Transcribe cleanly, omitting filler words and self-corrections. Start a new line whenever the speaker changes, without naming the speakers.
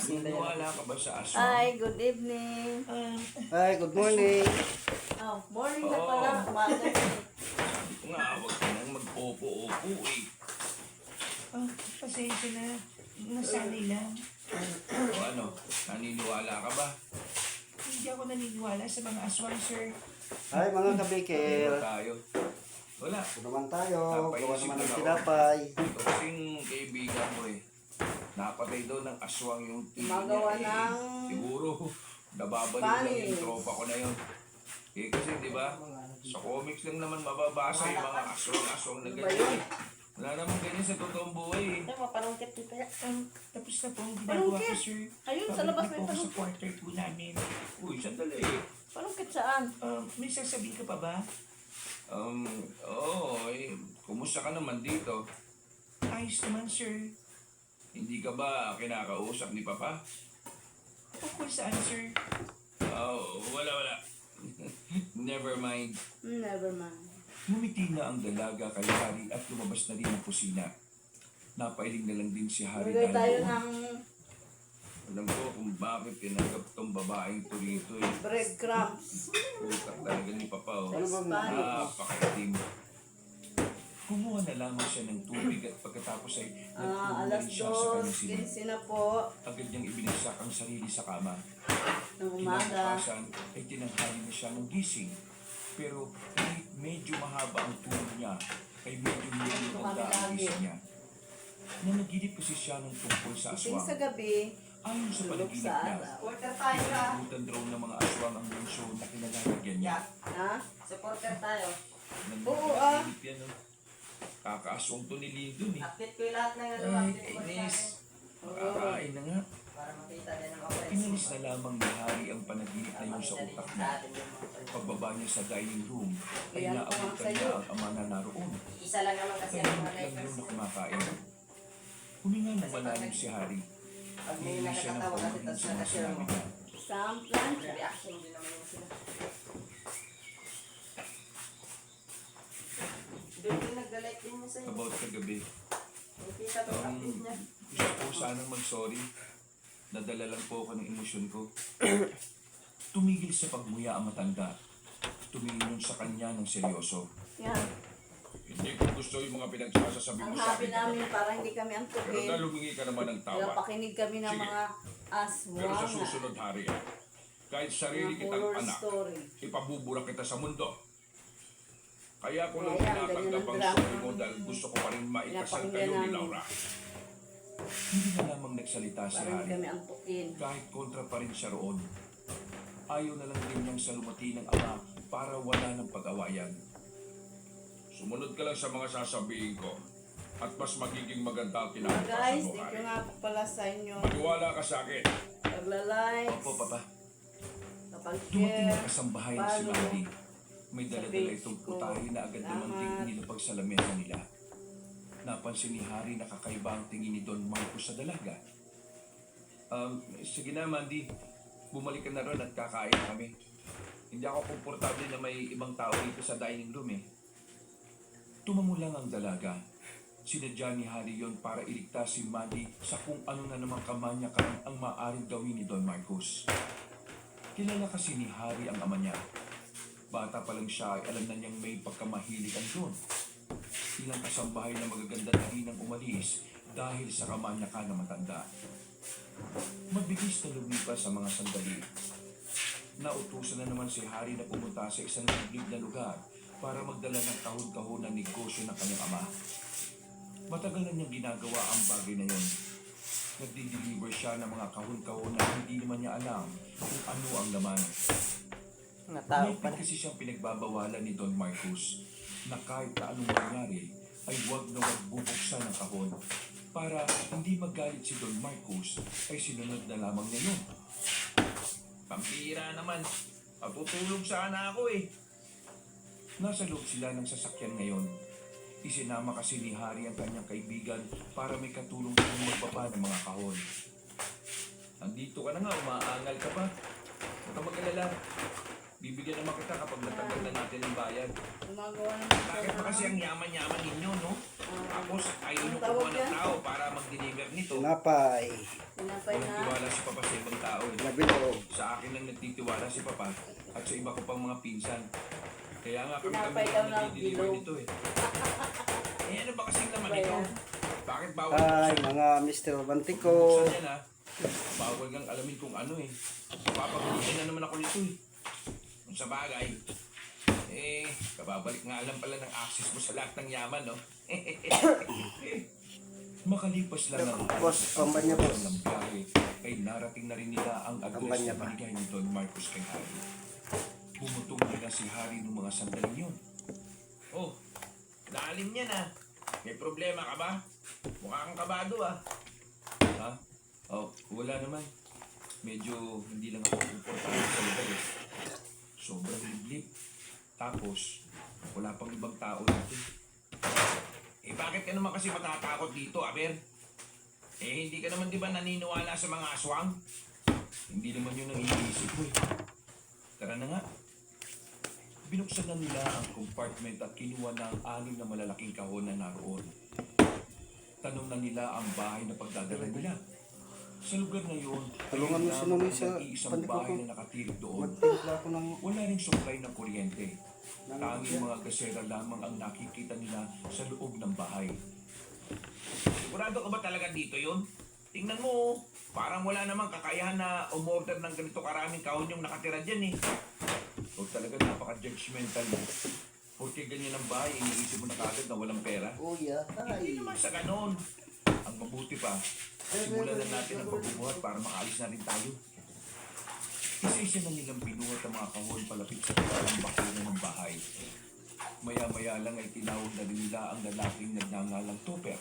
Naniniwala ka ba sa aswang?
Hi, good evening.
Hi, good morning.
Oh, morning na
Oo.
pala. Umaga na eh.
Sabi ko nga, huwag ka nang mag-opo-opo eh.
Pasensya na. Nasanay lang.
O ano, naniniwala ka ba?
Hindi ako naniniwala sa mga aswang, sir.
Hi mga
Ano
kabikil.
tayo? Wala.
Ito naman tayo.
Tapay
Gawa
isip
naman
lang
ng
ako.
tinapay.
Ito kasing kaibigan mo eh. Napatay daw ng aswang yung titi
Gumagawa
niya eh.
ng-
Siguro, nababalik lang yung tropa ko na yun. Eh kasi di ba, sa comics lang naman mababasa yung mga aswang-aswang na
Ano ba
ganyan
yun?
eh. Wala naman ganyan sa totoong buhay eh.
Ay, mapanungkit dito yan.
Tapos na po ang ginagawa ko, sir.
Ayun, sa
Babalik
labas
na
may
po ako sa
panungkit.
quarter po namin.
Uy, sandali eh.
Panungkit saan?
May sasabihin ka pa ba?
Oo eh. Kumusta ka naman dito?
Ayos naman, sir.
Hindi ka ba kinakausap ni Papa?
Tungkol saan, sir?
Wala. Never mind.
Never mind.
Ngumiti na ang dalaga kay Hari at lumabas na rin ang kusina. Napailing na lang din si Hari
Bigay tayo
doon.
ng
Alam ko kung bakit tinanggap tong babaeng to rito eh.
breadcrumbs.
Utak talaga ni Papa oh.
Ano bang
Napakaitim. Kumuha na lamang siya ng tubig at pagkatapos ay nagtulong na
Alas
rin siya sa kanyang silid.
2:15 na po
Agad niyang ibinagsak ang sarili sa kama.
ng umaga.
Kinabukasan ay tinanghali na siya ng gising. Pero kahit medyo mahaba ang tulog niya, ay medyo maganda ang gising niya. Nanaginip kasi siya ng tungkol sa
Ising
aswang.
sa gabi,
Ayon sa
tulog
panaginip
sa
niya,
araw.
Supporter tayo ha.
pinagutan daw ng mga aswang ang bunso na kinalalagyan niya.
Ha?
Supporter tayo.
Oo,
Nanaginip yan, no? Kakaaswang to ni Lindon eh.
Update ko yung lahat ng ano.
Ay,
Update ko
kainis.
sa
Makakain na nga.
para makita din ng mga friends.
Inalis na lamang ni Hari ang panaginip na yun sa utak niya. Pagbaba niya sa dining room, ay
Ayan po ang
naabutan
sayo.
niya ang ama na naroon.
Isa lang naman kasi
Kaya
ang mga
lang
lifers.
yun na kumakain. Huminga ng malalim si Hari.
Pag may
Hindi siya ng
nakakatawa kasi
pamaging
tapos nakashare
sinasabi
mo.
niya.
Some plancha.
Reaction din naman yun sila. Doon din nagda-like din mo sa'yo.
About kagabi,
Nakita ko yung update niya.
gusto ko sanang mag-sorry. Nadala lang po ako ng emosyon ko. Tumigil sa pagmuya ang matanda. Tumingin sa kanya ng seryoso.
Yan.
Hindi ko gusto yung mga pinagsasasabi
Ang
mo sa
happy
akin.
namin para hindi kami
Pero
antukin.
dahil lumingi ka naman ng tawa.
Napakinig kami ng
Sige.
mga
Pero sa
aswang.
susunod hari, kahit sarili
Mga
kitang
horror
anak,
story.
ipabubura kita sa mundo. Kaya ko lang
Ayan,
tinatanggap
ganyan
ang
ang drama.
sorry mo dahil gusto ko pa rin maikasal
Pinapakinggan
kayo ni
namin.
Laura. Hindi na lamang nagsalita si
Para hindi
Hari.
kami antukin.
Kahit kontra pa rin siya roon. Ayaw na lang din niyang salumati ng ama para wala ng pag-awayan. Sumunod ka lang sa mga sasabihin ko at mas magiging maganda ang
Mga
kinabukasan
guys,
mo,
thank
Hari.
you nga po pala sa inyo.
Maniwala ka sa akin.
Pagla-likes,
Opo, Papa. Dumating
kapag-share.
ang kasambahay na si
follow.
Mandy. May
Sa
dala-dala
page
itong
ko.
putahe na agad naman
Salamat.
nilapag sa lamesa nila. Napansin ni Hari na kakaiba ang tingin ni Don Marcos sa dalaga. Sige na, Mandy. Bumalik ka na ron at kakain na kami. Hindi ako komportable na may ibang tao dito sa dining room eh. Tumango lang ang dalaga. Sinadya ni Hari yon para iligtas si Mandy sa kung ano na namang kamanyakan ang maaaring gawin ni Don Marcos. Kilala kasi ni Hari ang ama niya. Bata pa lang siya ay alam na niyang may pagkamahilig ang Don. Ilang kasambahay na magaganda na rin ang umalis dahil sa kamanyakan na matanda. Mabilis na lumipas sa mga sandali. Nautusan na naman si Hari na pumunta sa isang liblib na lugar para magdala ng kahon-kahon ng negosyo ng kanyang ama. Matagal na niyang ginagawa ang bagay na yon. Nagdi-deliver siya ng mga kahon-kahon na hindi naman niya alam kung ano ang laman.
Mga tao
May
pa.
kasi siyang pinagbabawalan ni Don Marcos na kahit na anong mangyari ay huwag na huwag bubuksan ang kahon para hindi magalit si Don Marcos ay sinunod na lamang niya yun. Pampira naman, patutulog sana ako eh. Nasa loob sila ng sasakyan ngayon. Isinama kasi ni Hari ang kanyang kaibigan para may katulong siyang magbaba ng mga kahon. Nandito ka na nga, umaangal ka pa. Huwag ka mag-alala. Bibigyan naman kita kapag natanggal na natin ang bayad.
Gumagawa ng
Bakit pa kasi ang yaman-yaman ninyo, no? Tapos ayaw nyo
Ang tawag
kumuha ng
yan?
tao para mag-deliver nito.
Tinapay.
Pinapay
Walang
na
tiwala si tao eh.
Nabilog.
Sa akin lang nagtitiwala si Papa at sa iba ko pang mga pinsan. Kaya nga kami
Tinapay daw ng
nagdi-deliver
bilog.
nito eh. Eh ano ba kasing naman
Kaya-
ito? Bakit bawal
Hi,
buksan?
mga Mr. Bantiko.
Buksan yan ha. Bawal kang alamin kung ano eh. Papagulisin na naman ako nito eh. Kung sa bagay, kababalik nga alam pala ng access mo sa lahat ng yaman, no? Makalipas lang ang
Boss, pambanya, boss.
ng biyahe, ay narating na rin nila ang address
Pambanya
na
pa.
binigay ni Don Marcos kay Harry. Bumutong nila si Harry ng mga sandaling yun. Oh, lalim yan ah. May problema ka ba? Mukha kang kabado ah. Ha? Oh, wala naman. Medyo hindi lang ako komportable sa lugar eh. Sobrang liblib. Tapos, wala pang ibang tao dito. Eh bakit ka naman kasi matatakot dito, Aber? Eh hindi ka naman di ba naniniwala sa mga aswang? Hindi naman yun ang iniisip ko eh. Tara na nga. Binuksan na nila ang compartment at kinuha na ang 6 na malalaking kahon na naroon. Tanong na nila ang bahay na pagdadala nila. Sa lugar na yun,
Tulungan mo si Nonoy sa
isang
pandikot
bahay
ko.
na nakatirik doon.
Magtimpla ko ng...
Wala ring supply ng kuryente. Tanging mga gasera lamang ang nakikita nila sa loob ng bahay. Sigurado ka ba talaga dito yun? Tingnan mo, parang wala namang kakayahan na umorder ng ganito karaming kahon yung nakatira dyan eh. Huwag talaga napaka-judgmental mo. Porque ganyan ang bahay, iniisip mo na kagad na walang pera.
Kuya,
Hindi
hi.
naman sa ganon. Ang mabuti pa, simulan na natin ang pagbubuhat para makaalis na rin tayo. Isa-isa na nilang binuhat ang mga kahon palapit sa parang bakuna ng bahay. Maya-maya lang ay tinawag na rin nila ang lalaking nagngangalang Topper